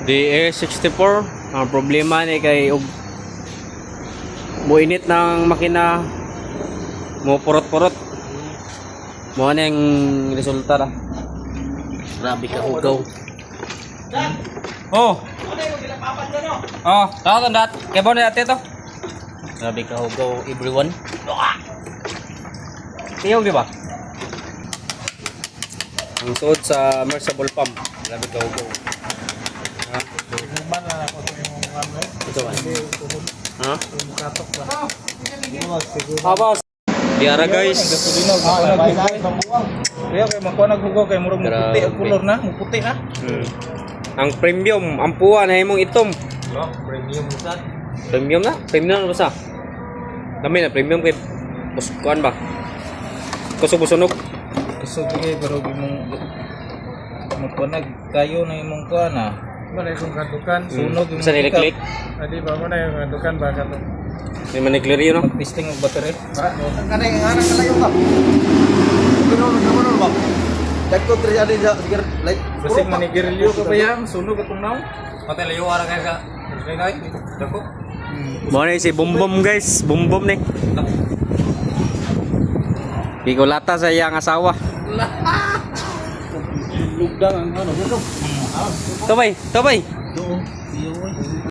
DA64. Ang problema ni kay muinit ng makina, mo purot-purot. Mo na yung resulta ra. Grabe ka hugaw. Oh. Oh, tahu tandat. Kaya ba na ate to? Grabe ka hugaw everyone. Tiyaw di ba? Ang suot sa submersible pump. Grabe ka hugaw. Ha? Ito ba? Ha? Abas. Diara guys. Kaya kay makuha naghugaw kay murag puti ang kulor na, puti na. Ang premium, ang puwa na himong itom. Premium sad. Premium na? Premium na basta. Kami na premium kay kuan ba? Kusog-sunog. Kusog kay pero imong makuha kayo na imong kuha na. Mana yung kantukan? Sunog yung Basta niliklik. Adi ba mana yung kantukan ba kanto? May maniklir yun, no? mag-testing og battery. Kana yung anak kalayo ka. Ano ba? Dagko terjadi sige like Basig manigirilyo ka ba yan? Sunog atong naw. patay layo ara kay ka. Kay dagko. Mo na si Bumbum guys, Bumbum ni. Gikulata sa iyang asawa. Lugdang ang ano. Tobay, tobay. Oo.